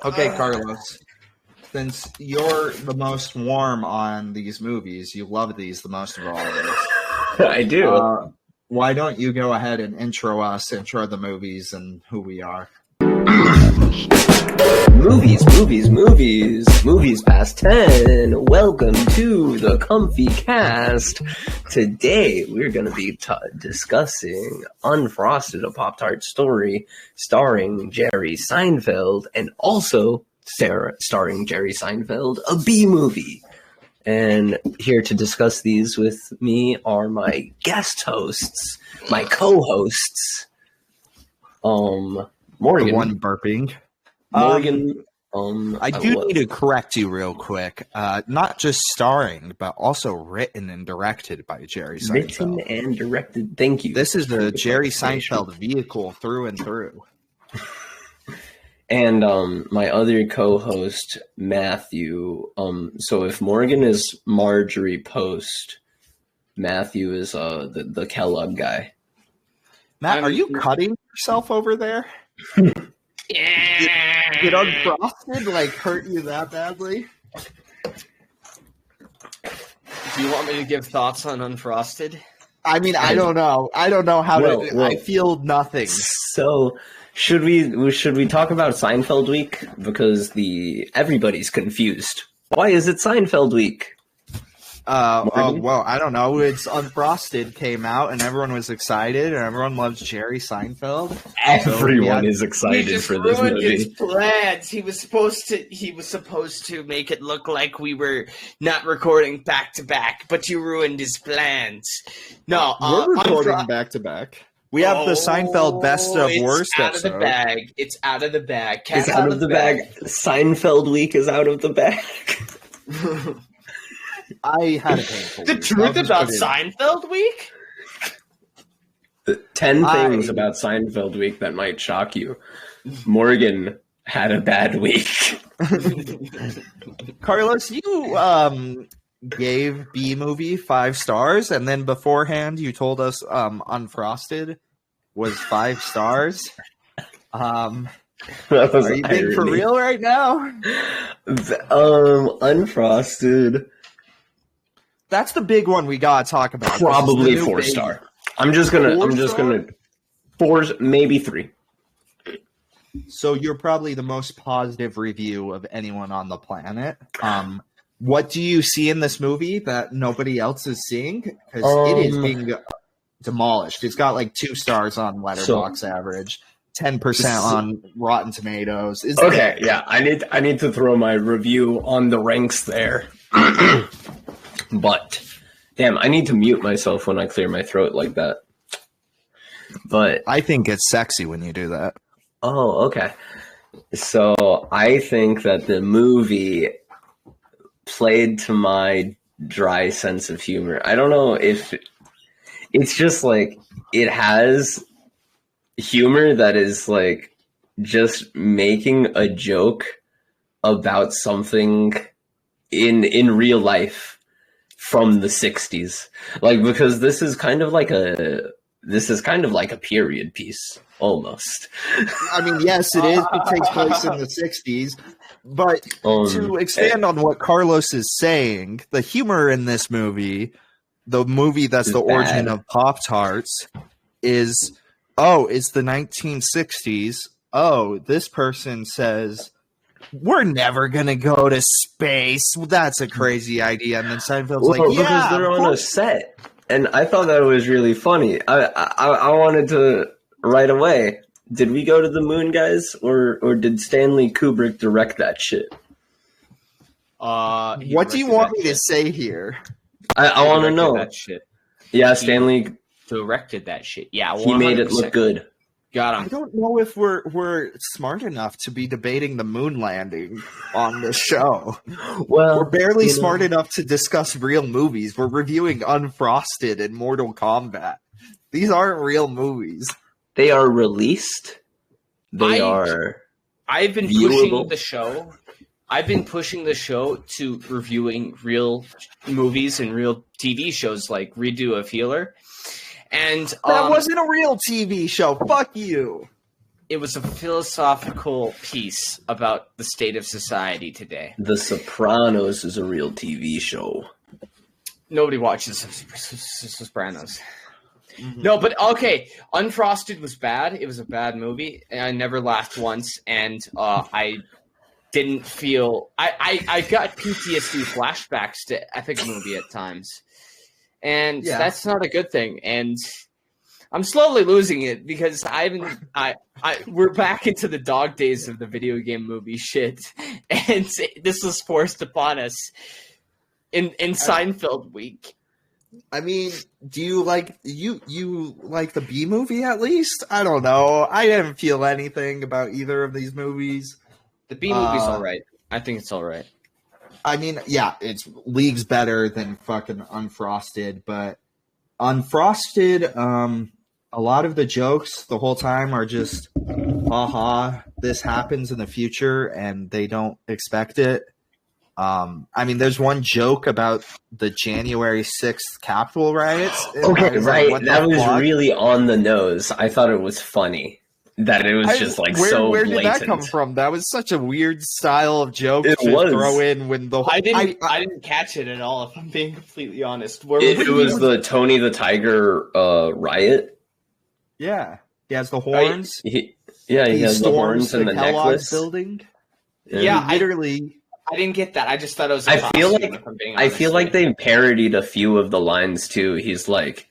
Okay, Carlos. Since you're the most warm on these movies, you love these the most of all of us. I do. Why don't you go ahead and intro the movies and who we are? Movies past 10. Welcome to the Comfy Cast. Today we're going to be discussing Unfrosted, a Pop-Tart story starring Jerry Seinfeld, and also starring Jerry Seinfeld, a B-movie. And here to discuss these with me are my guest hosts, my co-hosts, Morgan. The one burping. Morgan. I do need to correct you real quick. Not just starring, but also written and directed by Jerry Seinfeld. Written and directed. Thank you. This is a Jerry Seinfeld vehicle through and through. And my other co-host, Matthew. So if Morgan is Marjorie Post, Matthew is the Kellogg guy. Matt, are you cutting yourself over there? Did Unfrosted hurt you that badly? Do you want me to give thoughts on Unfrosted? I mean, I don't know. I don't know how to. I feel nothing. So should we talk about Seinfeld Week, because everybody's confused. Why is it Seinfeld Week? Well, I don't know. It's Unfrosted came out, and everyone was excited, and everyone loves Jerry Seinfeld. Everyone is excited for this movie. His plans. He was supposed to make it look like we were not recording back to back, but you ruined his plans. No, we're recording back to back. We have the Seinfeld best of worst episode. Out of the bag. It's out of the bag. It's out of the bag. Seinfeld Week is out of the bag. I had a painful The truth about Seinfeld Week? 10 things about Seinfeld Week that might shock you. Morgan had a bad week. Carlos, you gave B-movie 5 stars, and then beforehand you told us Unfrosted was 5 stars. Are you being for real right now? Unfrosted. That's the big one we gotta talk about. Probably 4-star. I'm just gonna 4, maybe 3. So you're probably the most positive review of anyone on the planet. What do you see in this movie that nobody else is seeing? Because it is being demolished. It's got 2 stars on Letterboxd average, 10% on Rotten Tomatoes. Yeah, I need to throw my review on the ranks there. But damn, I need to mute myself when I clear my throat like that. But I think it's sexy when you do that. Oh, okay. So I think that the movie played to my dry sense of humor. I don't know if it's just it has humor that is just making a joke about something in real life from the 60s. Because this is kind of like a period piece almost. I mean, yes, it is. It takes place in the 60s. But to expand on what Carlos is saying, the humor in this movie, the movie that's the origin of Pop-Tarts, is, it's the 1960s. This person says, we're never going to go to space. That's a crazy idea. And then Seinfeld's because they're on a set. And I thought that was really funny. I wanted to right away. Did we go to the moon, guys? Or did Stanley Kubrick direct that shit? What do you want me to say here? I want to know. That shit. Yeah, Stanley directed that shit. Yeah, 100%. He made it look good. Got him. I don't know if we're smart enough to be debating the moon landing on this show. Well, we're barely smart enough to discuss real movies. We're reviewing Unfrosted and Mortal Kombat. These aren't real movies. They are released. I've been pushing the show. I've been pushing the show to reviewing real movies and real TV shows like Redo a Feeler. And that wasn't a real TV show. Fuck you. it was a philosophical piece about the state of society today. The Sopranos is a real TV show. Nobody watches Sopranos. Mm-hmm. No, but okay. Unfrosted was bad. It was a bad movie. I never laughed once, and I didn't feel. I got PTSD flashbacks to Epic Movie at times, and that's not a good thing. And I'm slowly losing it because we're back into the dog days of the video game movie shit, and this was forced upon us in Seinfeld week. I mean, do you like you like the B movie at least? I don't know. I didn't feel anything about either of these movies. The B movie's all right. I think it's all right. I mean, yeah, it's leagues better than fucking Unfrosted, but Unfrosted, a lot of the jokes the whole time are just, this happens in the future and they don't expect it. I mean, there's one joke about the January 6th Capitol riots. Okay, right. That was really on the nose. I thought it was funny that it was just like so blatant. Where did that come from? That was such a weird style of joke to throw in when the whole... I didn't catch it at all, if I'm being completely honest. It was the Tony the Tiger riot. Yeah. He has the horns. He has the horns and the necklace. Building. Yeah, literally... I didn't get that. I just thought it was. I feel like they parodied a few of the lines too. He's like,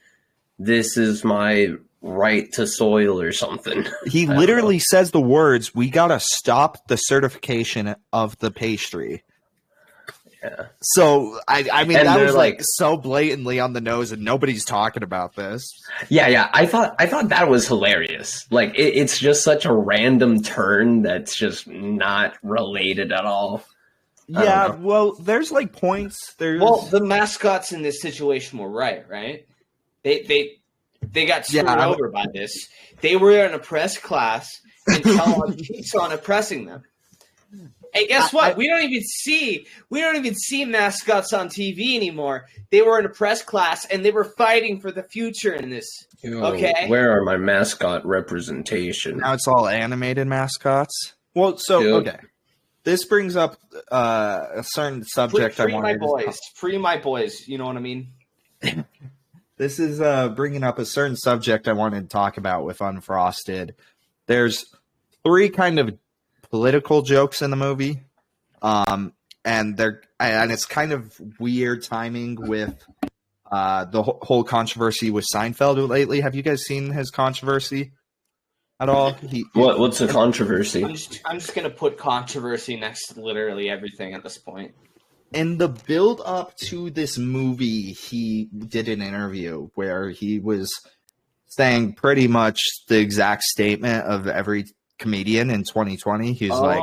"This is my right to soil" or something. He literally says the words, "We gotta stop the certification of the pastry." Yeah. So I mean, and that was like so blatantly on the nose, and nobody's talking about this. Yeah. I thought that was hilarious. Like it's just such a random turn that's just not related at all. Yeah, well, there's like points. Well, the mascots in this situation were right? They got screwed over by this. They were in a press class, and Kellogg keeps on oppressing them. Hey, guess what? We don't even see mascots on TV anymore. They were in a press class, and they were fighting for the future in this. Okay, where are my mascot representation? Now it's all animated mascots. Well, okay. This brings up a certain subject I wanted to... Free my boys, you know what I mean? This is bringing up a certain subject I wanted to talk about with Unfrosted. There's 3 kind of political jokes in the movie, and it's kind of weird timing with the whole controversy with Seinfeld lately. Have you guys seen his controversy at all? What's the controversy? I'm just gonna put controversy next to literally everything at this point. In the build up to this movie, he did an interview where he was saying pretty much the exact statement of every comedian in 2020. He's that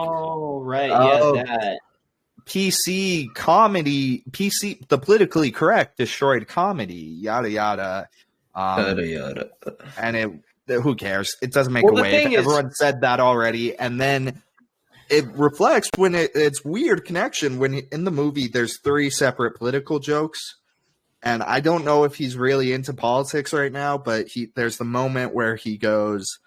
PC comedy, the politically correct destroyed comedy, yada yada, and who cares? It doesn't make a wave. Everyone said that already. And then it reflects when it's weird connection when in the movie there's 3 separate political jokes. And I don't know if he's really into politics right now, but there's the moment where he goes,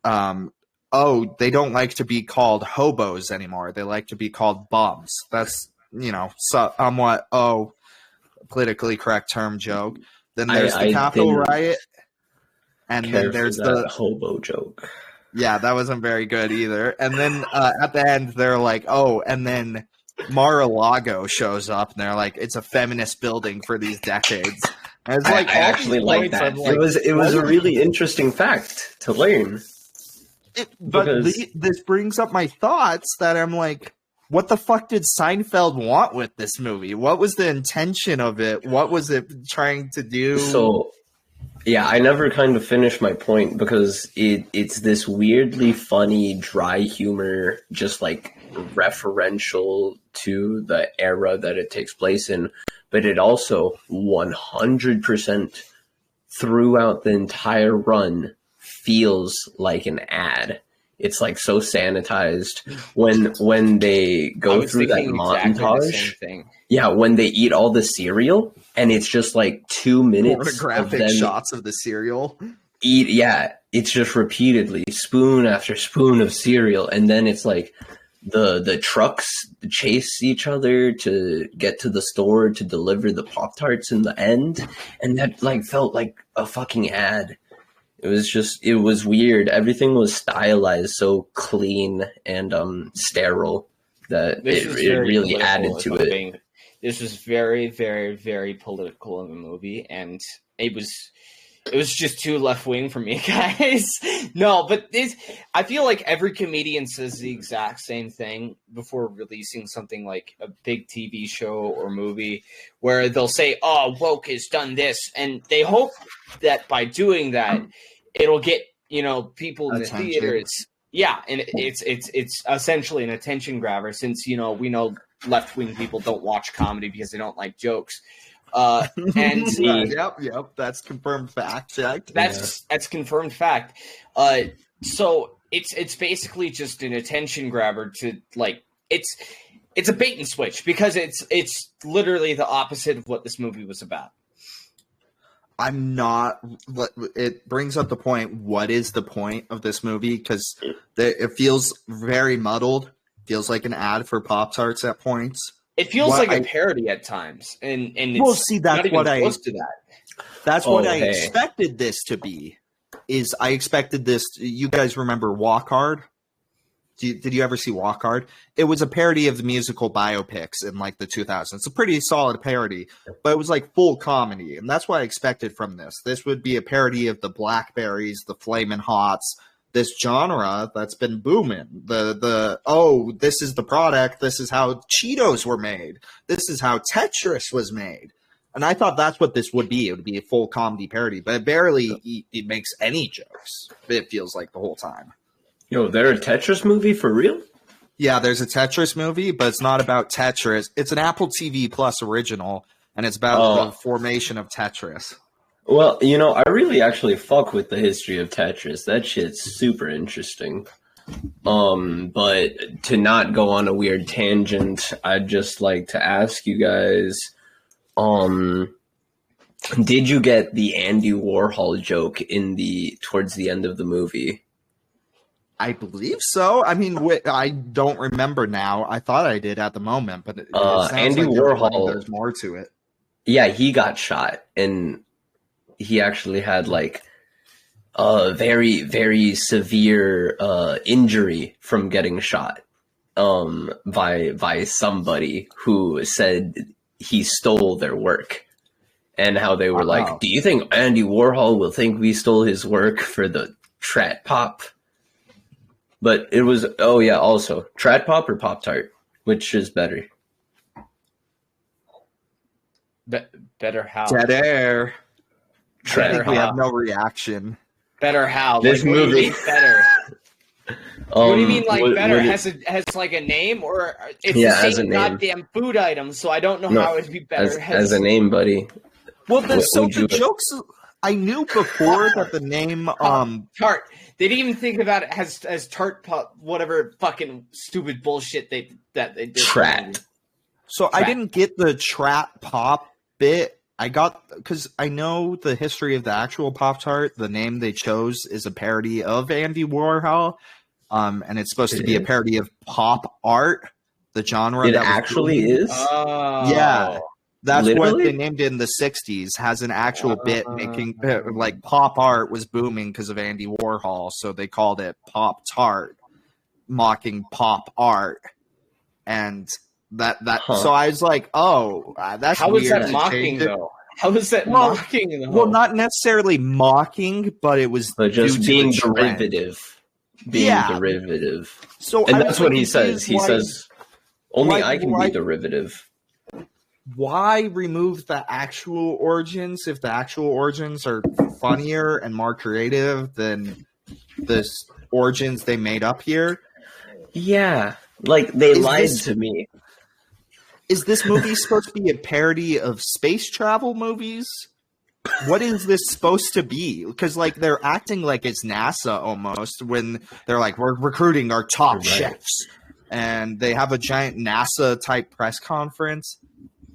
they don't like to be called hobos anymore. They like to be called bums. That's, somewhat, politically correct term joke. Then there's the Capitol riot. And then there's the hobo joke. Yeah, that wasn't very good either. And then at the end, they're like, and then Mar-a-Lago shows up, and they're like, it's a feminist building for these decades. And it's like, I actually like that. It was a really interesting fact to learn. This brings up my thoughts that I'm like, what the fuck did Seinfeld want with this movie? What was the intention of it? What was it trying to do? So... yeah, I never kind of finished my point because it's this weirdly funny, dry humor, just like referential to the era that it takes place in. But it also 100% throughout the entire run feels like an ad. It's like so sanitized when they go through that montage. Yeah, when they eat all the cereal, and it's just like 2 minutes pornographic of them shots of the cereal. Eat, yeah, it's just repeatedly spoon after spoon of cereal, and then it's like the trucks chase each other to get to the store to deliver the Pop-Tarts in the end, and that like felt like a fucking ad. It was weird. Everything was stylized so clean and sterile that it really added to it. This was very, very, very political of a movie, and it was just too left wing for me, guys. No, but I feel like every comedian says the exact same thing before releasing something like a big TV show or movie, where they'll say, "Oh, woke has done this," and they hope that by doing that, it'll get people in the theaters. Yeah, and it's essentially an attention grabber, since we know left wing people don't watch comedy because they don't like jokes. And yep, that's confirmed fact. That's confirmed fact. So it's basically just an attention grabber to like it's a bait and switch, because it's literally the opposite of what this movie was about. I'm not. It brings up the point. What is the point of this movie? Because it feels very muddled. Feels like an ad for Pop-Tarts at points. It feels like a parody at times, and it's that's what close to that. That's what I expected this to be. I expected this. You guys remember Walk Hard? Did you ever see Walk Hard? It was a parody of the musical biopics in like the 2000s. It's a pretty solid parody, but it was like full comedy, and that's what I expected from this. This would be a parody of the Blackberries, the Flamin' Hots, this genre that's been booming. This is the product. This is how Cheetos were made. This is how Tetris was made. And I thought that's what this would be. It would be a full comedy parody, but it makes any jokes. It feels like the whole time. Yo, there a Tetris movie for real? Yeah, there's a Tetris movie, but it's not about Tetris. It's an Apple TV Plus original, and it's about the formation of Tetris. Well, I really actually fuck with the history of Tetris. That shit's super interesting. But to not go on a weird tangent, I'd just like to ask you guys, did you get the Andy Warhol joke towards the end of the movie? I believe so. I mean, I don't remember now. I thought I did at the moment, but it Andy Warhol, there's more to it. Yeah, he got shot, and he actually had like a very, very severe injury from getting shot by somebody who said he stole their work, and how they were like, "Do you think Andy Warhol will think we stole his work for the Trat Pop?" But it was, also, Trat Pop or Pop-Tart? Which is better? Better how? Dead air. I think we have no reaction. Better how? This movie. Better. What do you mean, better? Has like a name, or it's the same goddamn food item? So I don't know how it'd be better. As a name, buddy. Well, the jokes. I knew before that the name Tart. They didn't even think about it as Tart Pop, whatever fucking stupid bullshit they did. Trat. So I didn't get the Trat Pop bit. I got, because I know the history of the actual Pop-Tart. The name they chose is a parody of Andy Warhol, and it's supposed to be a parody of pop art, the genre. It actually is? Yeah. That's what they named it in the 60s, has an actual bit making, like, pop art was booming because of Andy Warhol, so they called it Pop-Tart, mocking pop art. And so I was like, that's how weird. How is that mocking, though? How is that mocking, though? Well, not necessarily mocking, but it was just being derivative. Derivative. So and that's what he says. He says, only I can be derivative. Why remove the actual origins if the actual origins are funnier and more creative than the origins they made up here? Yeah. Like, they lied to me. Is this movie supposed to be a parody of space travel movies? What is this supposed to be? Because, like, they're acting like it's NASA almost when they're like, we're recruiting our top chefs. And they have a giant NASA-type press conference.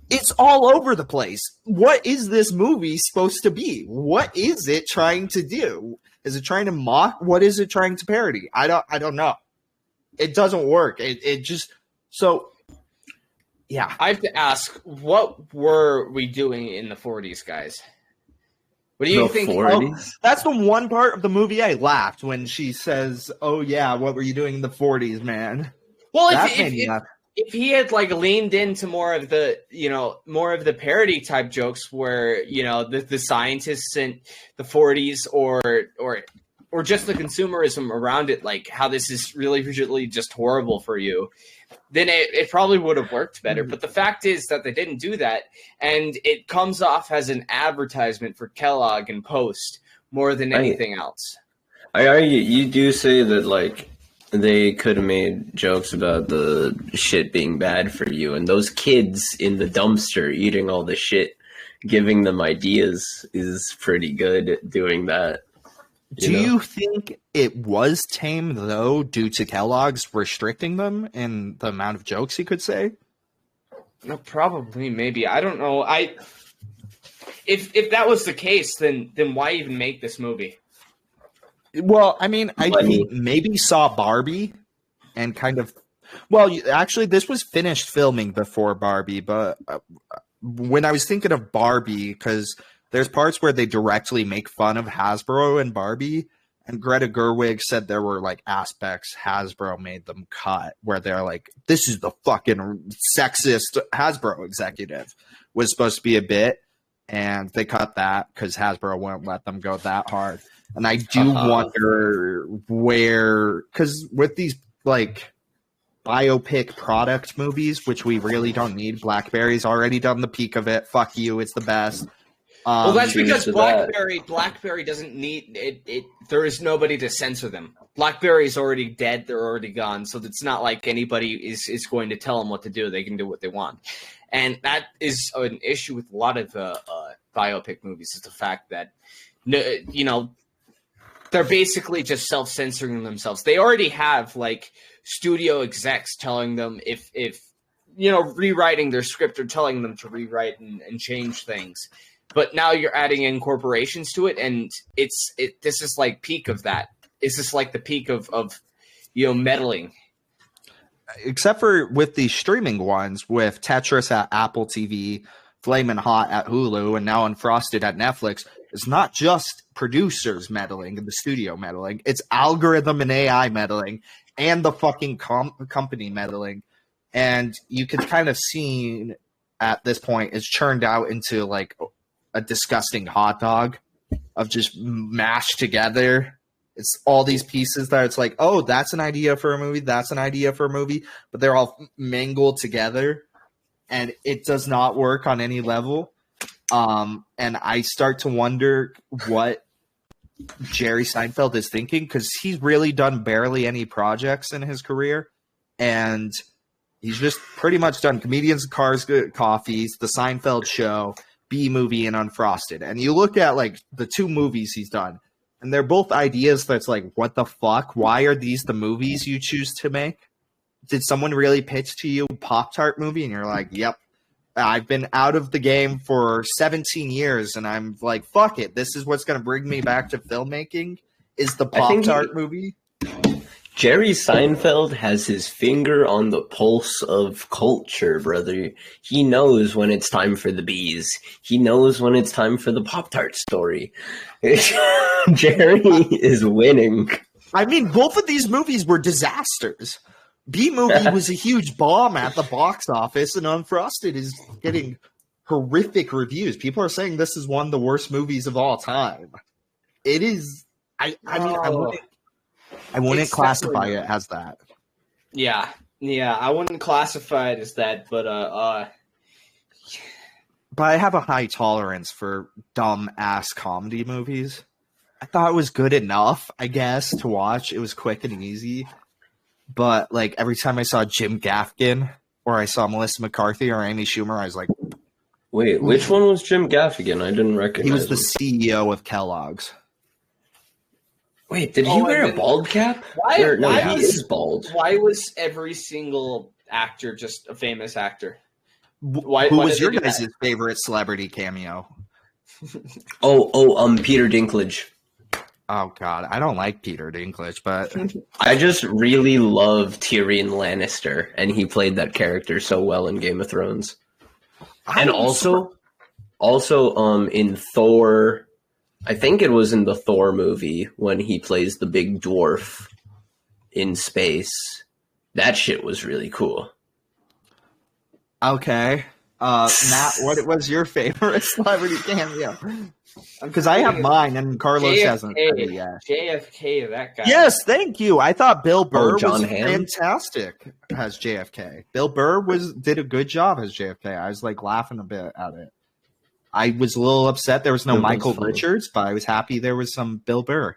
It's all over the place. What is this movie supposed to be? What is it trying to do? Is it trying to mock? What is it trying to parody? I don't know. It doesn't work. It just so. Yeah, I have to ask, what were we doing in the 40s, guys? What do you think? 40s? Oh, that's the one part of the movie I laughed when she says, "Oh yeah, what were you doing in the 40s, man?" Well, if he had like leaned into more of the parody type jokes, where the scientists in the 40s, or just the consumerism around it, like how this is really just horrible for you, then it probably would have worked better. But the fact is that they didn't do that, and it comes off as an advertisement for Kellogg and Post more than anything else. I argue, you do say that, like, they could have made jokes about the shit being bad for you, and those kids in the dumpster eating all the shit, giving them ideas is pretty good at doing that. Do you think it was tame, though, due to Kellogg's restricting them and the amount of jokes he could say? No, probably, maybe. I don't know. If that was the case, then why even make this movie? Well, I mean, he maybe saw Barbie and kind of... Well, actually, this was finished filming before Barbie, but when I was thinking of Barbie, because there's parts where they directly make fun of Hasbro and Barbie, and Greta Gerwig said there were, like, aspects Hasbro made them cut, where they're like, this is the fucking sexist Hasbro executive, was supposed to be a bit, and they cut that because Hasbro won't let them go that hard. And I do wonder where, because with these, like, biopic product movies, which we really don't need, BlackBerry's already done the peak of it. Fuck you, it's the best. Well, that's because BlackBerry doesn't need it. There is nobody to censor them. BlackBerry's already dead. They're already gone. So it's not like anybody is going to tell them what to do. They can do what they want. And that is an issue with a lot of biopic movies, is the fact that, they're basically just self-censoring themselves. They already have, like, studio execs telling them if rewriting their script, or telling them to rewrite and change things. But now you're adding in corporations to it, and this is like peak of that. Is this like the peak of meddling? Except for with the streaming ones, with Tetris at Apple TV, Flamin' Hot at Hulu, and now Unfrosted at Netflix, it's not just producers meddling and the studio meddling. It's algorithm and AI meddling, and the fucking company meddling. And you can kind of see at this point it's churned out into like a disgusting hot dog of just mashed together. It's all these pieces that it's like, oh, that's an idea for a movie, that's an idea for a movie, but they're all mangled together, and it does not work on any level. And I start to wonder what Jerry Seinfeld is thinking, because he's really done barely any projects in his career, and he's just pretty much done Comedians, Cars, Coffees, The Seinfeld Show, B-Movie, and Unfrosted. And you look at like the two movies he's done, and they're both ideas that's like, what the fuck? Why are these the movies you choose to make? Did someone really pitch to you a Pop-Tart movie? And you're like, yep. I've been out of the game for 17 years, and I'm like, fuck it. This is what's going to bring me back to filmmaking, is the Pop-Tart movie. Jerry Seinfeld has his finger on the pulse of culture, brother. He knows when it's time for the bees. He knows when it's time for the Pop-Tart story. Jerry is winning. I mean, both of these movies were disasters. B-Movie was a huge bomb at the box office, and Unfrosted is getting horrific reviews. People are saying this is one of the worst movies of all time. It is. I wouldn't classify it as that. Yeah, I wouldn't classify it as that, but I have a high tolerance for dumb-ass comedy movies. I thought it was good enough, I guess, to watch. It was quick and easy. But, like, every time I saw Jim Gaffigan, or I saw Melissa McCarthy or Amy Schumer, I was like... Wait, which one was Jim Gaffigan? I didn't recognize He was the CEO of Kellogg's. Wait, did he wear a bald cap? He is bald. Why was every single actor just a famous actor? Who was your guys' favorite celebrity cameo? Peter Dinklage. Oh God, I don't like Peter Dinklage, but I just really love Tyrion Lannister, and he played that character so well in Game of Thrones. And also in Thor, I think it was in the Thor movie when he plays the big dwarf in space. That shit was really cool. Okay. Matt, what was your favorite celebrity cameo? Because I have mine and Carlos JFK, hasn't said it yet. JFK, that guy. Yes, thank you. I thought Bill Burr John was Hamm? fantastic as JFK. Bill Burr did a good job as JFK. I was like laughing a bit at it. I was a little upset there was no Michael Richards, but I was happy there was some Bill Burr.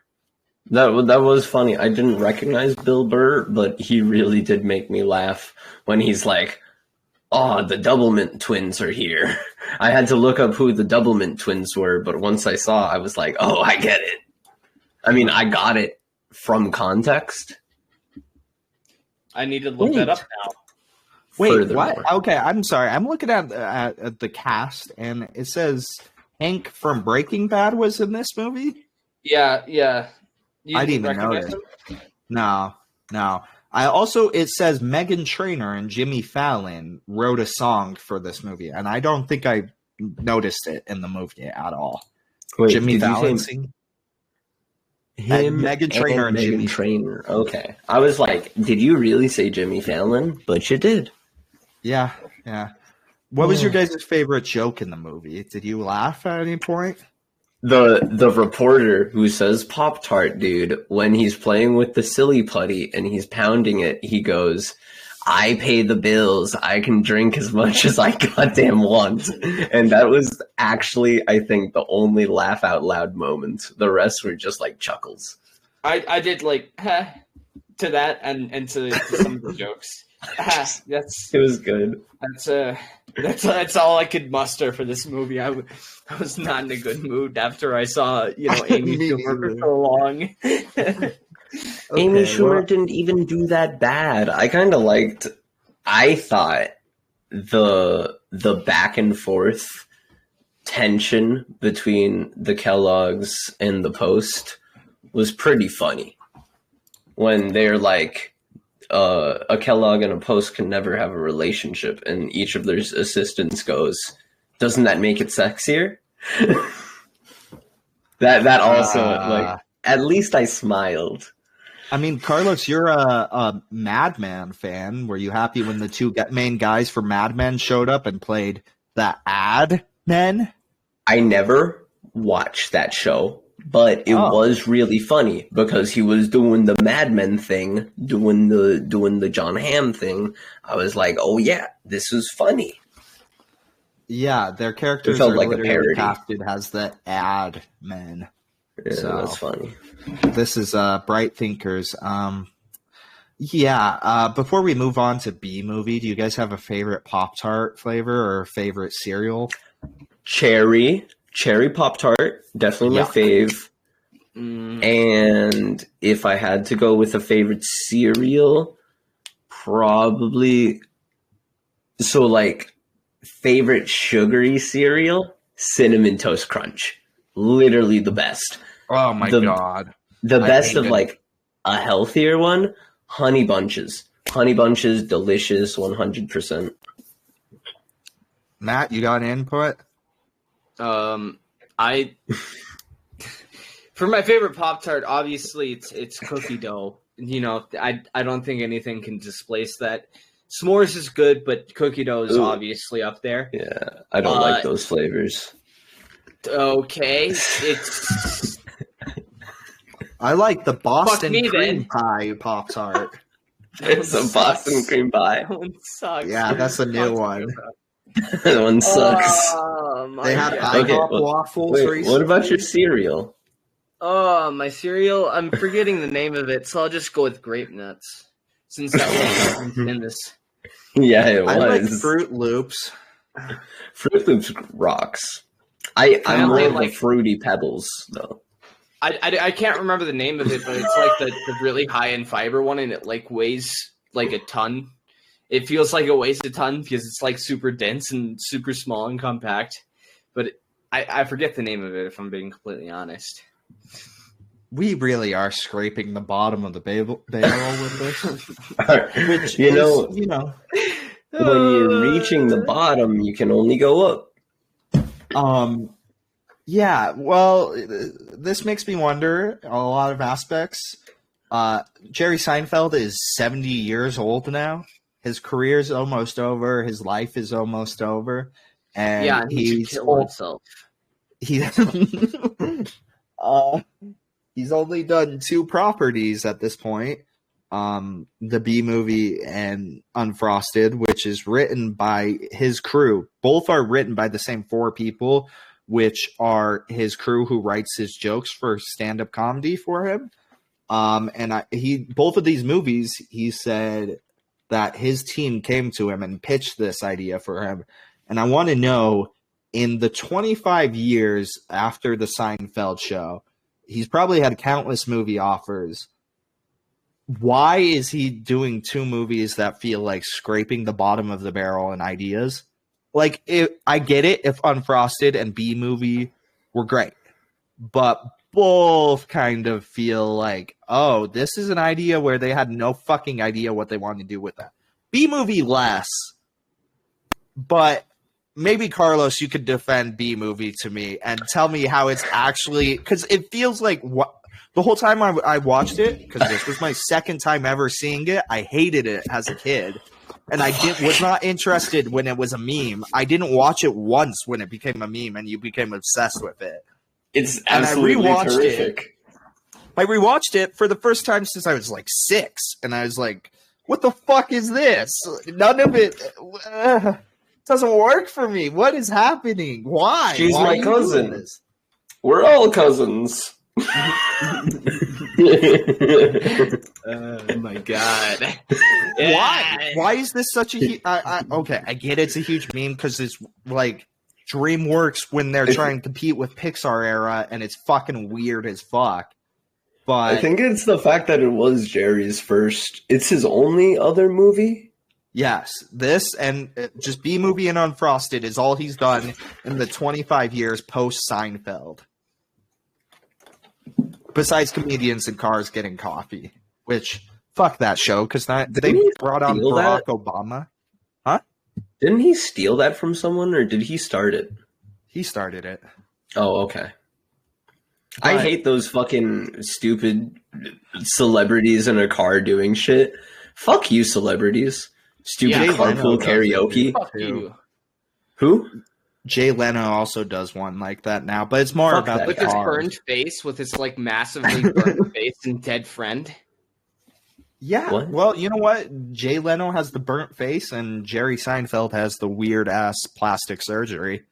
That was funny. I didn't recognize Bill Burr, but he really did make me laugh when he's like, "Oh, the Doublemint twins are here." I had to look up who the Doublemint twins were, but once I saw, I was like, "Oh, I get it." I mean, I got it from context. I need to look that up now. Wait, Furthermore. what? Okay, I'm sorry. I'm looking at the cast, and it says Hank from Breaking Bad was in this movie. Yeah. You I didn't even notice. No. It says Meghan Trainor and Jimmy Fallon wrote a song for this movie, and I don't think I noticed it in the movie at all. Wait, Jimmy Fallon sing? Him, Meghan Trainor and Jimmy Trainor. Okay, I was like, did you really say Jimmy Fallon? But you did. Yeah. What was your guys' favorite joke in the movie? Did you laugh at any point? The reporter who says Pop-Tart, dude, when he's playing with the silly putty and he's pounding it, he goes, "I pay the bills. I can drink as much as I goddamn want." And that was actually, I think, the only laugh out loud moment. The rest were just like chuckles. I did like to that and to some of the jokes. It was good. That's all I could muster for this movie. I was not in a good mood after I saw Amy Schumer for so long. Amy Schumer didn't even do that bad. I kind of liked. I thought the back and forth tension between the Kellogg's and the Post was pretty funny. When they're like, a Kellogg and a Post can never have a relationship, and each of their assistants goes, "Doesn't that make it sexier?" that also like, at least I smiled. I mean, Carlos, you're a Mad Men fan. Were you happy when the two main guys for Mad Men showed up and played the ad men? I never watched that show. But it was really funny because he was doing the Mad Men thing, doing the John Hamm thing. I was like, "Oh yeah, this is funny." Yeah, their characters are like literally casted as the ad men. Yeah, so that's funny. This is Bright Thinkers. Before we move on to B movie, do you guys have a favorite Pop-Tart flavor or favorite cereal? Cherry Pop-Tart, definitely my fave. And if I had to go with a favorite cereal, probably... So, like, favorite sugary cereal? Cinnamon Toast Crunch. Literally the best. Oh, my God. The best of, like, a healthier one? Honey Bunches. Honey Bunches, delicious, 100%. Matt, you got an input? For my favorite Pop-Tart, obviously it's cookie dough. You know, I don't think anything can displace that. S'mores is good, but cookie dough is obviously up there. Yeah, I don't like those flavors. Okay, it's. I like the Boston cream pie Pop-Tart. It's a Boston cream pie. That one sucks. Yeah, that's a new one. That one sucks. They have IHOP waffles. What about your cereal? Oh, my cereal. I'm forgetting the name of it, so I'll just go with Grape Nuts. Since that was in this. Yeah, it was. I like Fruit Loops. Fruit Loops rocks. I'm more like Fruity Pebbles, though. I can't remember the name of it, but it's like the really high in fiber one, and it like weighs like a ton. It feels like it weighs a ton because it's like super dense and super small and compact. But I forget the name of it if I'm being completely honest. we really are scraping the bottom of the barrel with this. Which when you're reaching the bottom, you can only go up. Yeah, well, this makes me wonder a lot of aspects. Jerry Seinfeld is 70 years old now. His career's almost over. His life is almost over. And he should kill himself. He's only done 2 properties at this point. The B movie and Unfrosted, which is written by his crew. Both are written by the same 4 people, which are his crew who writes his jokes for stand-up comedy for him. Both of these movies, he said that his team came to him and pitched this idea for him. And I want to know, in the 25 years after the Seinfeld show, he's probably had countless movie offers. Why is he doing 2 movies that feel like scraping the bottom of the barrel in ideas? Like, I get it if Unfrosted and B movie were great, but both kind of feel like, oh, this is an idea where they had no fucking idea what they wanted to do with that. B movie less, but maybe Carlos, you could defend B movie to me and tell me how it's actually, because it feels like the whole time I watched it, because this was my second time ever seeing it. I hated it as a kid. And I was not interested when it was a meme. I didn't watch it once when it became a meme and you became obsessed with it. It's absolutely terrific. I rewatched it for the first time since I was like 6. And I was like, what the fuck is this? None of it doesn't work for me. What is happening? Why? She's Why my cousin. We're all cousins. Oh my god! Why is this such a okay? I get it's a huge meme because it's like DreamWorks when they're trying to compete with Pixar era, and it's fucking weird as fuck. But I think it's the fact that it was Jerry's first. It's his only other movie. Yes, this and just B movie and Unfrosted is all he's done in the 25 years post Seinfeld. Besides comedians in cars getting coffee, which fuck that show because they brought on Barack Obama. Huh? Didn't he steal that from someone or did he start it? He started it. Oh, okay. I hate those fucking stupid celebrities in a car doing shit. Fuck you, celebrities. Stupid carpool karaoke. Fuck you. Who? Jay Leno also does one like that now, but it's more about with his burned face, with his like massively burned face and dead friend. Yeah, what? Well, you know what? Jay Leno has the burnt face, and Jerry Seinfeld has the weird ass plastic surgery.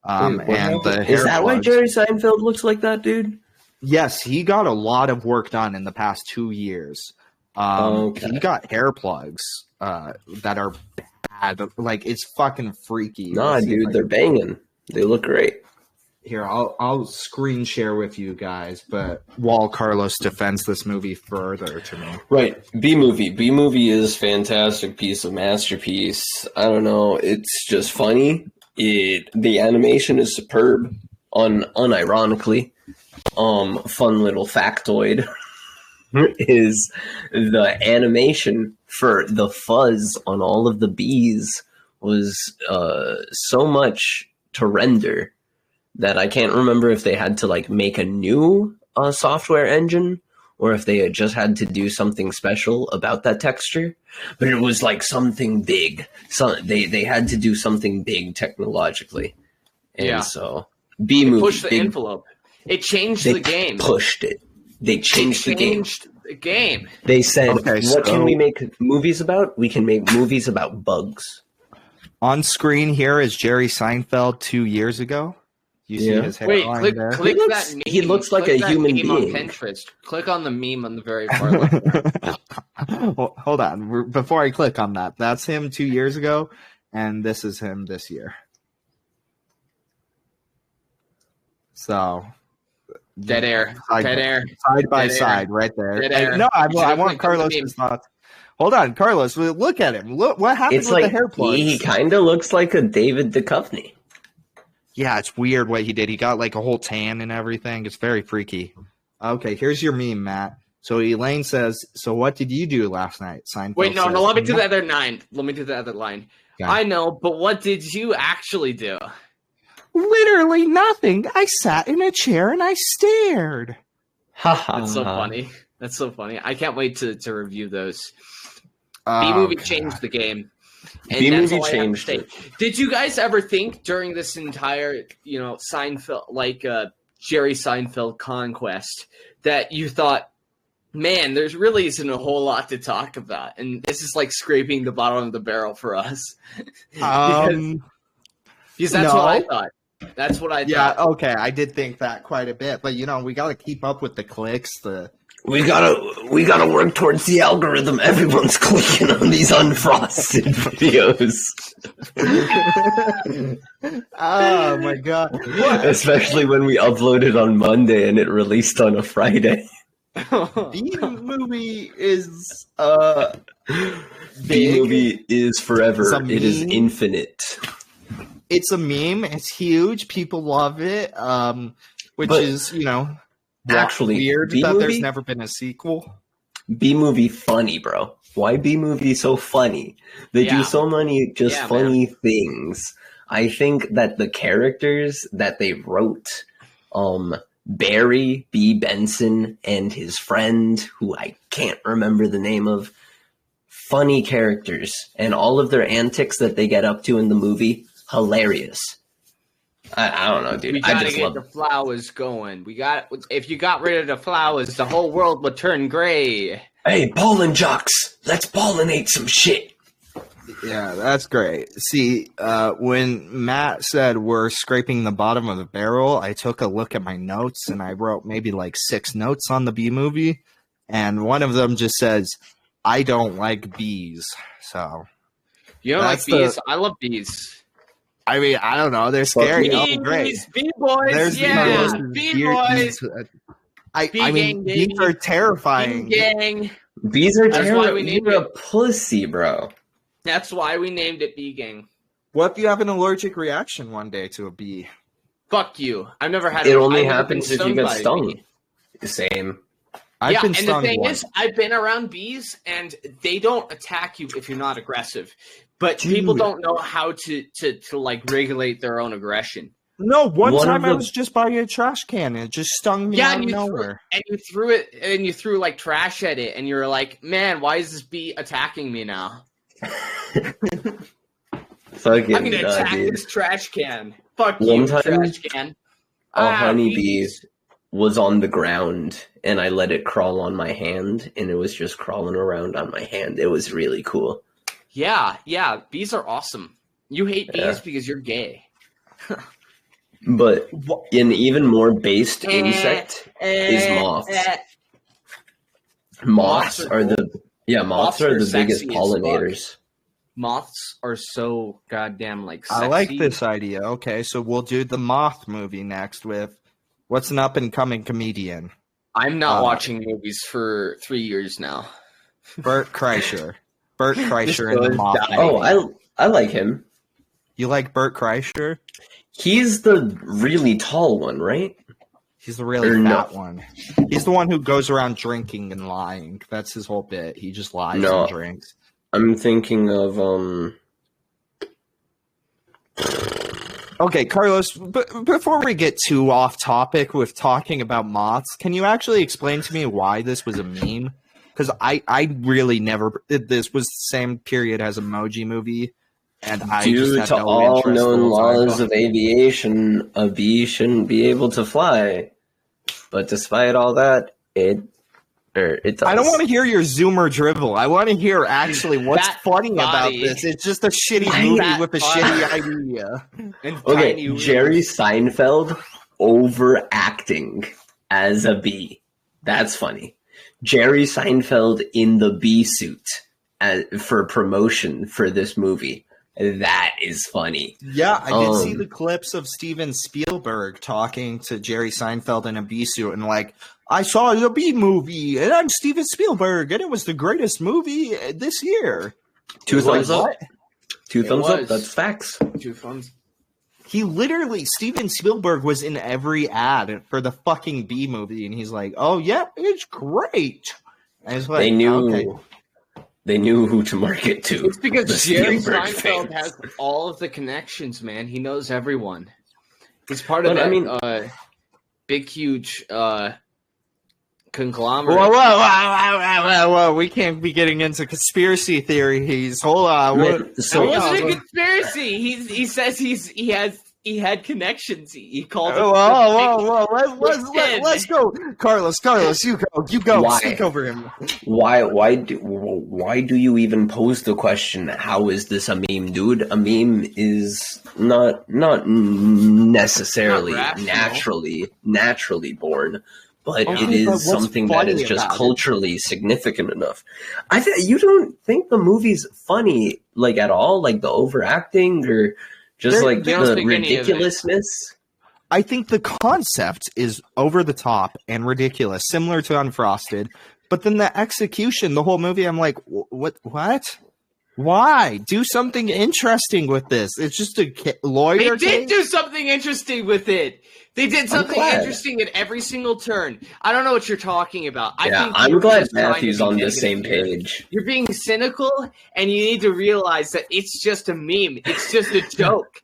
And the hair is that why Jerry Seinfeld looks like that, dude? Yes, he got a lot of work done in the past 2 years. He got hair plugs that are bad. Like, it's fucking freaky. Nah, dude, they're banging. They look great. Here, I'll screen share with you guys, but while Carlos defends this movie further to me. Right, B movie. B movie is fantastic piece of masterpiece. I don't know, it's just funny. The animation is superb, unironically. Fun little factoid is the animation for the fuzz on all of the bees was so much to render that I can't remember if they had to like make a new software engine or if they had just had to do something special about that texture. But it was like something big. So they had to do something big technologically. And so B movie pushed the envelope. It changed the game. Pushed it. They changed the game. They said, what can we make movies about? We can make movies about bugs. On screen here is Jerry Seinfeld 2 years ago. You see his hairline there? Click that meme. He looks like a human being. On Pinterest. Click on the meme on the very far left. Well, hold on. Before I click on that, that's him 2 years ago, and this is him this year. So... Dead air. Side by side, right there. No, I want Carlos's thoughts. Hold on, Carlos. Look at him. Look what happened with the hair plugs. He kind of looks like a David Duchovny. Yeah, it's weird what he did. He got like a whole tan and everything. It's very freaky. Okay, here's your meme, Matt. So Elaine says, "So what did you do last night?" Seinfeld Wait, no, says, let me do the other line. Let me do the other line. Okay. I know, but what did you actually do? Literally nothing. I sat in a chair and I stared. That's so funny. That's so funny. I can't wait to review those. B-movie changed the game. And B-movie changed it. Did you guys ever think during this entire, Seinfeld, Jerry Seinfeld conquest, that you thought, man, there's really isn't a whole lot to talk about, and this is like scraping the bottom of the barrel for us? because that's what I thought. That's what I thought. Yeah, okay, I did think that quite a bit, but we got to keep up with the clicks. We gotta work towards the algorithm. Everyone's clicking on these unfrosted videos. Oh my god! Especially when we uploaded on Monday and it released on a Friday. B-movie is B-movie is forever. It is infinite. It's a meme. It's huge. People love it. Which is actually weird that there's never been a sequel. B-movie funny, bro. Why B-movie so funny? They do so many funny things. I think that the characters that they wrote, Barry B. Benson and his friend, who I can't remember the name of, funny characters, and all of their antics that they get up to in the movie, hilarious. I don't know, dude. We gotta get the flowers going. If you got rid of the flowers, the whole world would turn gray. Hey, pollen jocks, let's pollinate some shit. Yeah, that's great. See, when Matt said we're scraping the bottom of the barrel, I took a look at my notes and I wrote maybe like 6 notes on the B-movie, and one of them just says, "I don't like bees." So you don't like bees? I love bees. I mean, I don't know. They're scary. Bees, great. B-boys, B-boys. I mean, bees are terrifying. Gang. Bees are terrifying. You're a pussy, bro. That's why we named it B-Gang. What if you have an allergic reaction one day to a bee? Fuck you. I've never had it. Only happens if you get stung. Same. I've been stung the thing once. is, I've been around bees, and they don't attack you if you're not aggressive. But people don't know how to regulate their own aggression. No, one time I was just by a trash can and it just stung me out of nowhere. You threw like trash at it, and you're like, man, why is this bee attacking me now? I'm gonna attack this trash can. Fuck you, trash can. A honeybee was on the ground, and I let it crawl on my hand, and it was just crawling around on my hand. It was really cool. Yeah, bees are awesome. You hate bees because you're gay. But an even more based insect is moths. Moths are the biggest pollinators. Moths are so goddamn sexy. I like this idea. Okay, so we'll do the moth movie next with what's an up and coming comedian. I'm not watching movies for 3 years now. Bert Kreischer. Bert Kreischer and the Moth. Oh, I like him. You like Bert Kreischer? He's the really tall one, right? He's the really fat one. He's the one who goes around drinking and lying. That's his whole bit. He just lies and drinks. I'm thinking of Okay, Carlos, before we get too off topic with talking about moths, can you actually explain to me why this was a meme? Because I really never. This was the same period as Emoji Movie, and due to all known laws of aviation, a bee shouldn't be able to fly. But despite all that, it does. I don't want to hear your Zoomer dribble. I want to hear actually what's funny about this. It's just a shitty movie with a shitty idea. Okay, Jerry Seinfeld overacting as a bee. That's funny. Jerry Seinfeld in the bee suit for promotion for this movie. That is funny. Yeah, I did see the clips of Steven Spielberg talking to Jerry Seinfeld in a bee suit and I saw the bee movie and I'm Steven Spielberg and it was the greatest movie this year. 2 thumbs up. 2 thumbs up. That's facts. 2 thumbs. Steven Spielberg was in every ad for the fucking Bee movie, and he's like, "Oh yeah, it's great." And it's like, they knew, okay. they knew who to market to. It's because Jerry Seinfeld fans. has all of the connections, man. He knows everyone. He's part of that big, huge conglomerate. Whoa. We can't be getting into conspiracy theories. Hold on. It wasn't a conspiracy. He says he had connections. He called it. Whoa. Let's go. Carlos, you go. Why? Speak over him. Why do you even pose the question, how is this a meme, dude? A meme is not necessarily naturally born, but it is something that is just culturally significant enough. You don't think the movie's funny, like, at all? Like, the overacting or just the ridiculousness? I think the concept is over the top and ridiculous, similar to Unfrosted. But then the execution, the whole movie, I'm like, what? Why? Do something interesting with this. It's just a lawyer. They did do something interesting with it. They did something interesting at every single turn. I don't know what you're talking about. I'm glad Matthew's on the same page. You're being cynical, and you need to realize that it's just a meme. It's just a joke.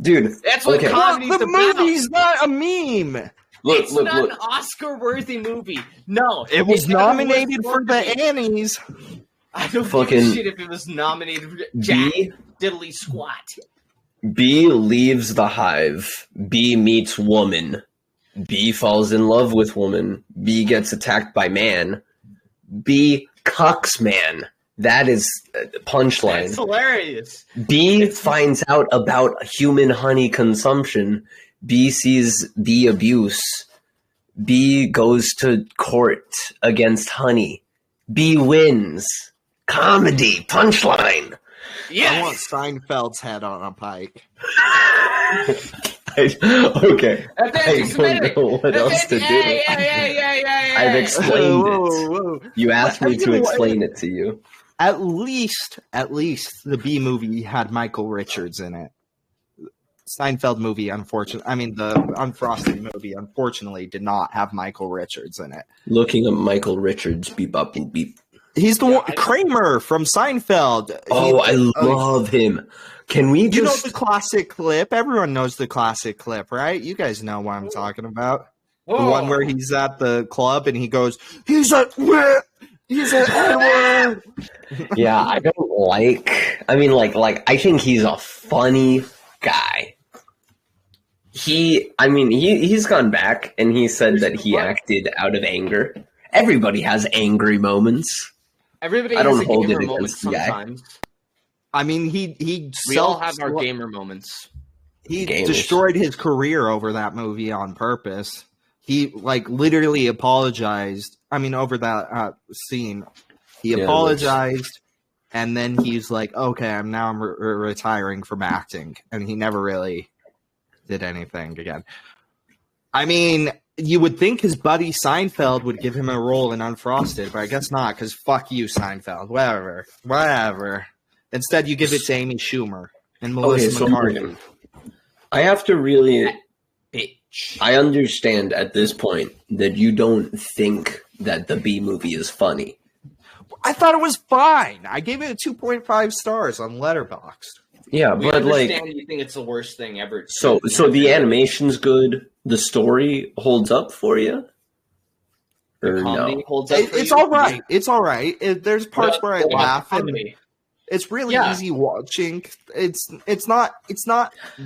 Dude, that's what comedy's about. The movie's not a meme. It's not an Oscar-worthy movie. No. It was nominated for the Annies. I don't give a shit if it was nominated for Jack Diddley Squat. B leaves the hive. B meets woman. B falls in love with woman. B gets attacked by man. B cucks man. That is punchline. That's hilarious. B finds out about human honey consumption. B sees bee abuse. B goes to court against honey. B wins. Comedy. Punchline. Yes. I want Seinfeld's head on a pike. Okay. I don't know what else to do. I've explained it. You asked me to explain it to you. At least the B movie had Michael Richards in it. Seinfeld movie, the Unfrosted movie, unfortunately, did not have Michael Richards in it. Looking at Michael Richards, beep up and beep. He's the one, Kramer from Seinfeld. I love him. Can we just... You know the classic clip? Everyone knows the classic clip, right? You guys know what I'm talking about. Whoa. The one where he's at the club and he goes, he's an N-word. Yeah, I don't like... I think he's a funny guy. He's gone back and he said that he acted out of anger. Everybody has angry moments. Everybody has a gamer moment sometimes. We all have our gamer moments. He destroyed his career over that movie on purpose. He literally apologized. Over that scene, he apologized, and then he's like, "Okay, I'm retiring from acting," and he never really did anything again. You would think his buddy Seinfeld would give him a role in Unfrosted, but I guess not, because fuck you, Seinfeld. Whatever. Instead, you give it to Amy Schumer and Melissa McCarthy. I have to really... I understand at this point that you don't think that the B movie is funny. I thought it was fine. I gave it a 2.5 stars on Letterboxd. Yeah, but you think it's the worst thing ever. So the animation's good. The story holds up for you? Or no? Holds up it's all right. It's all right. There's parts where I laugh. It's really easy watching. It's not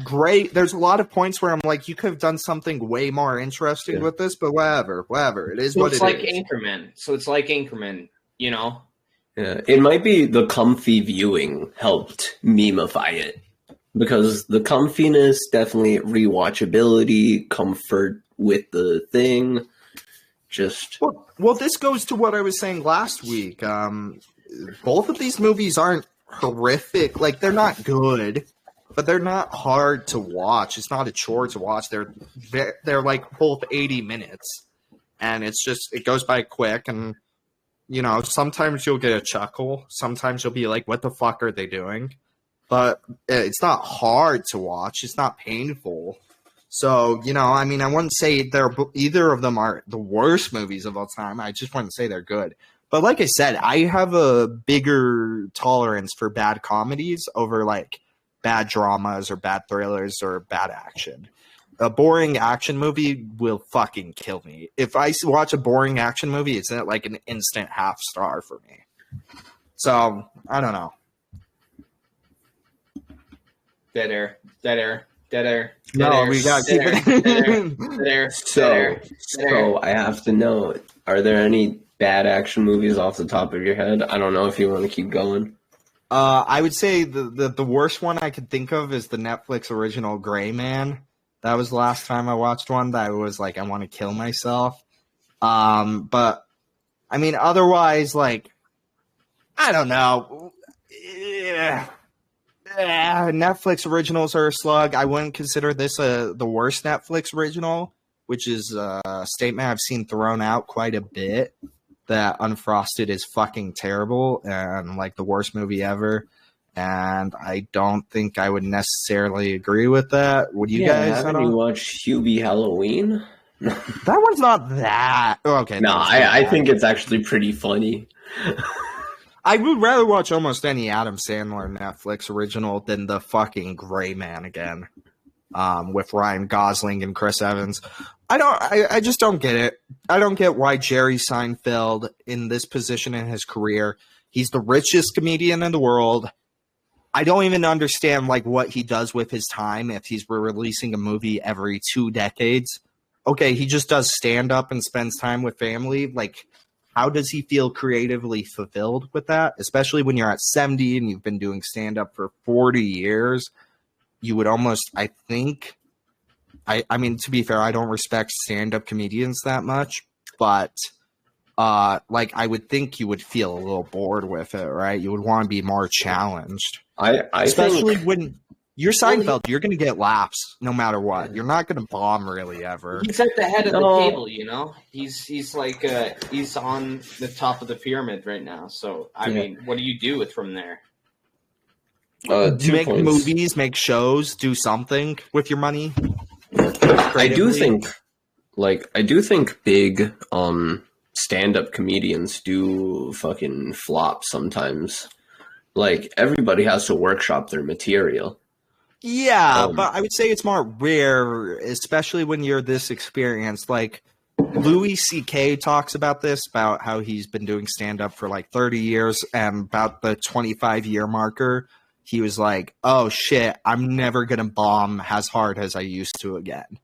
great. There's a lot of points where I'm like, you could have done something way more interesting with this, but whatever. It is what it is. It's like Anchorman. So it's like Anchorman, you know? Yeah, it might be the comfy viewing helped memify it. Because the comfiness, definitely rewatchability, comfort with the thing, just... Well, this goes to what I was saying last week. Both of these movies aren't horrific. They're not good, but they're not hard to watch. It's not a chore to watch. They're both 80 minutes. And it goes by quick, and, sometimes you'll get a chuckle. Sometimes you'll be like, what the fuck are they doing? but it's not hard to watch. It's not painful. So, I mean, I wouldn't say either of them are the worst movies of all time. I just wouldn't say they're good. But like I said, I have a bigger tolerance for bad comedies over like bad dramas or bad thrillers or bad action. A boring action movie will fucking kill me. If I watch a boring action movie, it's like an instant half star for me. So, I don't know. Dead air. No, we got to keep it. So I have to know, are there any bad action movies off the top of your head? I don't know if you want to keep going. I would say the worst one I could think of is the Netflix original Gray Man. That was the last time I watched one that I was like, I want to kill myself. But I mean, otherwise, like, I don't know. Netflix originals are a slug. I wouldn't consider this the worst Netflix original, which is a statement I've seen thrown out quite a bit, that Unfrosted is fucking terrible and like the worst movie ever. And I don't think I would necessarily agree with that. Would you guys? Haven't you watched Hubie Halloween? That one's not that. Okay. No, I think it's actually pretty funny. I would rather watch almost any Adam Sandler Netflix original than the fucking Gray Man again, with Ryan Gosling and Chris Evans. I just don't get it. I don't get why Jerry Seinfeld in this position in his career. He's the richest comedian in the world. I don't even understand like what he does with his time if he's releasing a movie every 2 decades. Okay, he just does stand up and spends time with family. Like, how does he feel creatively fulfilled with that? Especially when you're at 70 and you've been doing stand up for 40 years. You would almost, I think, I mean, to be fair, I don't respect stand up comedians that much, but like I would think you would feel a little bored with it, right? You would want to be more challenged. Especially when you're Seinfeld, you're going to get laughs no matter what. You're not going to bomb really ever. He's at the head of the table, you know. He's like he's on the top of the pyramid right now. So I mean, what do you do with from there? Make movies, make shows, do something with your money. I do think big stand-up comedians do fucking flop sometimes. Like, everybody has to workshop their material. Yeah, but I would say it's more rare, especially when you're this experienced. Like, Louis C.K. talks about this, about how he's been doing stand-up for like 30 years, and about the 25-year marker, he was like, oh shit, I'm never going to bomb as hard as I used to again.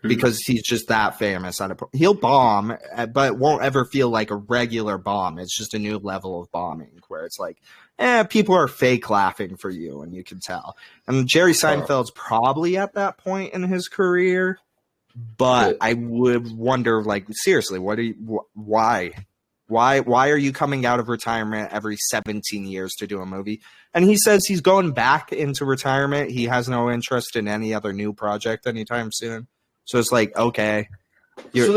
Because he's just that famous. He'll bomb, but won't ever feel like a regular bomb. It's just a new level of bombing where it's like, people are fake laughing for you, and you can tell. And Jerry Seinfeld's probably at that point in his career, but I would wonder, like, seriously, why are you coming out of retirement every 17 years to do a movie? And he says he's going back into retirement. He has no interest in any other new project anytime soon. So it's like, okay. So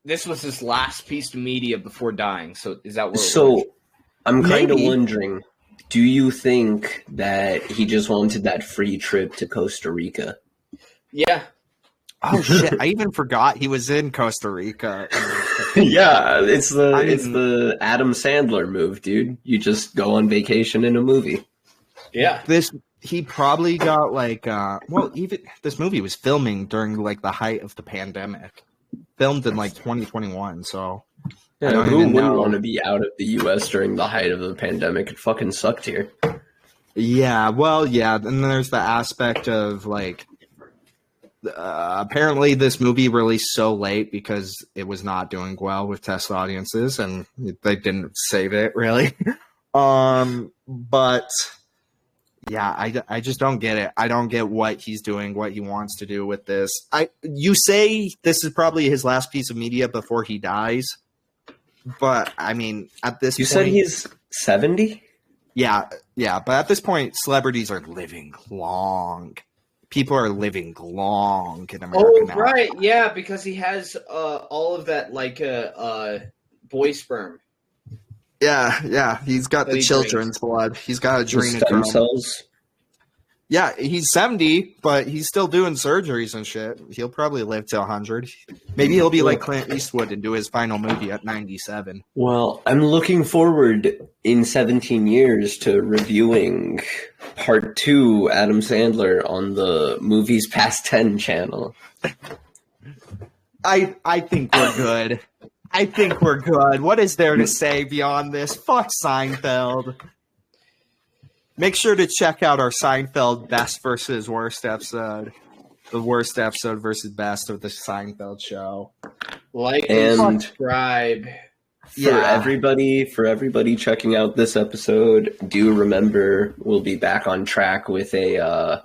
this was his last piece of media before dying. So is that what? So I'm kind of wondering, do you think that he just wanted that free trip to Costa Rica? Yeah. Oh shit! I even forgot he was in Costa Rica. Yeah, it's the Adam Sandler move, dude. You just go on vacation in a movie. Yeah. He probably got like even this movie was filming during like the height of the pandemic. Filmed in like 2021, so yeah, who wouldn't want to be out of the US during the height of the pandemic? It fucking sucked here. Yeah, well, yeah, and there's the aspect of like apparently this movie released so late because it was not doing well with test audiences and they didn't save it really. But yeah, I just don't get it. I don't get what he's doing, what he wants to do with this. You say this is probably his last piece of media before he dies, but I mean, at this point... You said he's 70? Yeah, but at this point, celebrities are living long. People are living long in America now. Right, yeah, because he has all of that, like, boy sperm. Yeah. He's got the children's blood. He's got adrenochrome. Stem cells. Yeah, he's 70, but he's still doing surgeries and shit. He'll probably live to 100. Maybe he'll be like Clint Eastwood and do his final movie at 97. Well, I'm looking forward in 17 years to reviewing Part 2, Adam Sandler, on the Movies Past 10 channel. I think we're good. I think we're good. What is there to say beyond this? Fuck Seinfeld. Make sure to check out our Seinfeld best versus worst episode. The worst episode versus best of the Seinfeld show. Like and subscribe. For everybody checking out this episode, do remember we'll be back on track with a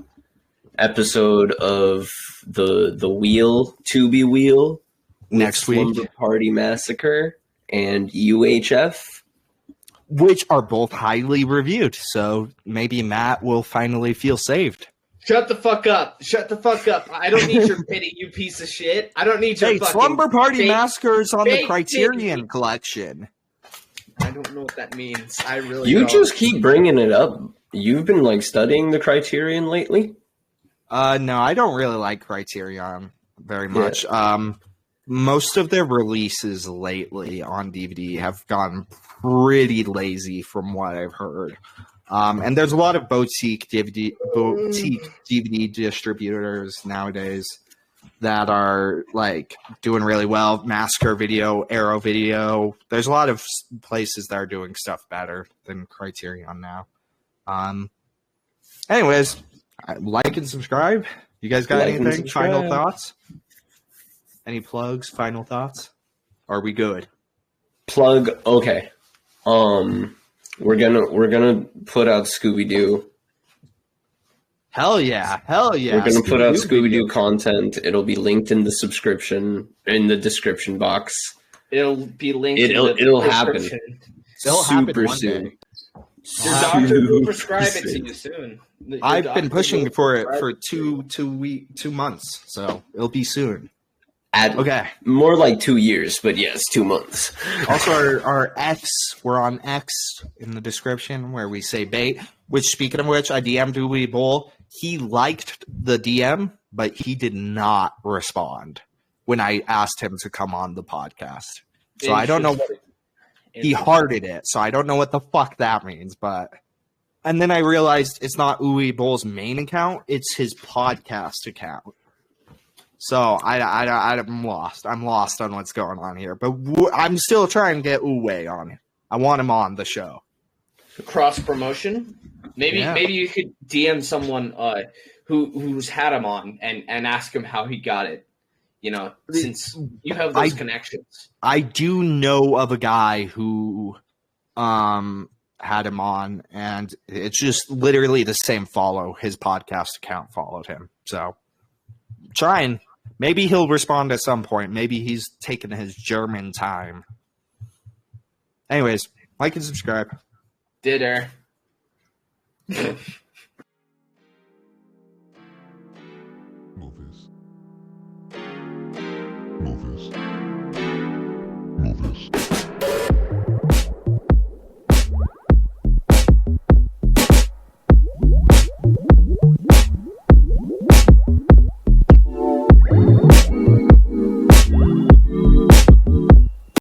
episode of the Wheel, Tubi Wheel, next week. Slumber Party Massacre and UHF. Which are both highly reviewed, so maybe Matt will finally feel saved. Shut the fuck up. Shut the fuck up. I don't need your pity, you piece of shit. I don't need your fucking Slumber Party Massacres on the Criterion Collection. I don't know what that means. I really You don't. just keep bringing it up. You've been, like, studying the Criterion lately? No, I don't really like Criterion very much. Yeah. Most of their releases lately on DVD have gotten pretty lazy from what I've heard. And there's a lot of boutique DVD distributors nowadays that are like doing really well. Massacre Video, Arrow Video. There's a lot of places that are doing stuff better than Criterion now. Anyways, like and subscribe. You guys got anything? Final thoughts? Any plugs? Final thoughts? Are we good? Plug. Okay. We're gonna put out Scooby-Doo. Hell yeah! We're gonna put out Scooby-Doo content. It'll be linked in the description box. It'll be linked. It'll happen. It'll happen one day. Your doctor will prescribe it to you soon. I've been pushing for it for 2 months, so it'll be soon. Okay. More like 2 years, but yes, 2 months. Also, our X, we're on X in the description where we say bait, which, speaking of which, I DM'd Uwe Boll. He liked the DM, but he did not respond when I asked him to come on the podcast. So I don't know what he hearted it, so I don't know what the fuck that means, but... And then I realized it's not Uwe Boll's main account, it's his podcast account. So I'm lost. I'm lost on what's going on here. But I'm still trying to get Uwe on. I want him on the show. Cross promotion? Maybe you could DM someone who's had him on and ask him how he got it. You know, since you have those connections. I do know of a guy who had him on, and it's just literally the same follow. His podcast account followed him. So trying. Maybe he'll respond at some point. Maybe he's taking his German time. Anyways, like and subscribe. Dinner. Movies.